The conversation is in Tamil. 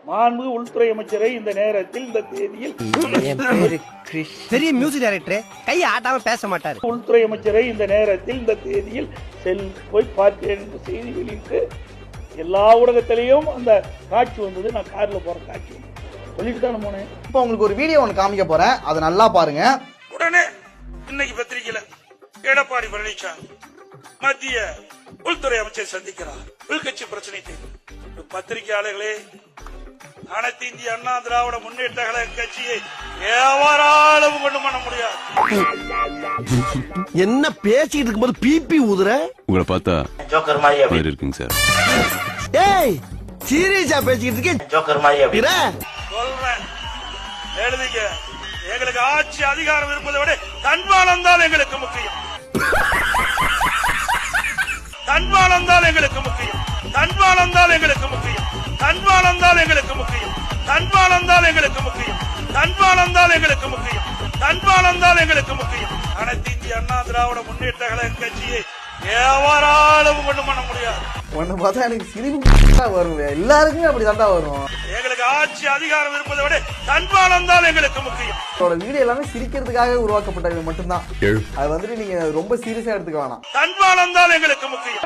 மாண்புமிகு உள்துறை அமைச்சரை இந்த நேரத்தில் இந்த தேதியில் பெரிய மியூசிக் டைரக்டர் கையை ஆட்டாம பேச மாட்டாரு. உள்துறை அமைச்சரை இந்த நேரத்தில் இந்த தேதியில் போய் பார்த்தேன் என்று செய்தி வெளியிட்டு எல்லா ஊடகத்திலையும் அந்த காட்சி வந்தது. நான் கார்ல போற காட்சி சொல்லிட்டு தான் போனேன். இப்போ உங்களுக்கு ஒரு வீடியோ ஒன்று காமிக்க போறேன், அதை நல்லா பாருங்க. உடனே இன்னைக்கு பத்திரிகையில எடப்பாடி பழனிசாமி மத்திய உள்துறை அமைச்சர் சந்திக்கிறார், உள்கட்சி பிரச்சனை தீர்வு. பத்திரிகையாளர்களே, அனைத்து இந்திய அண்ணா திராவிட முன்னேற்ற கழக கட்சியை எவராலும் கொண்டு பண்ண முடியாது. என்ன பேசிட்டு இருக்கும்போது பிபி ஊதுற? உங்களை பார்த்தா ஜோக்கர் மாதிரி இருக்குங்க சார். ஏய் சீரியஸா பேசிட்டு இருக்கேன். ஜோக்கர் மாதிரி சொல்றேன், எழுதிக்க. எங்களுக்கு ஆட்சி அதிகாரம் இருப்பதை விட தன்மானம் தான் எங்களுக்கு முக்கியம். தன்மானம் தான் எங்களுக்கு முக்கியம். தன்மானம் தான் எங்களுக்கு முக்கியம். தன்மானம் தான் எங்களுக்கு முக்கியம். தன்மானம் தான் எங்களுக்கு முக்கியம். தன்மானம் தான் எங்களுக்கு முக்கியம். தன்மானம் தான் எங்களுக்கு முக்கியம். அனைத்து இந்திய அண்ணா திராவிட முன்னேற்ற கழக கட்சியை எவராலும் கொண்டு பண்ண முடியாது. ஒன்னு பார்த்தா எனக்கு சிரிப்பு வரும், எல்லாருக்குமே அப்படி தாண்டா வரும். எங்களுக்கு ஆட்சி அதிகாரம் இருப்பதை விட தன்மானம் தான் எங்களுக்கு முக்கியம். வீடியோ எல்லாமே சிரிக்கிறதுக்காக உருவாக்கப்பட்டது மட்டும்தான். அது வந்துட்டு நீங்க ரொம்ப சீரியஸா எடுத்துக்க வேணாம். தன்மானம் தான் எங்களுக்கு முக்கியம்.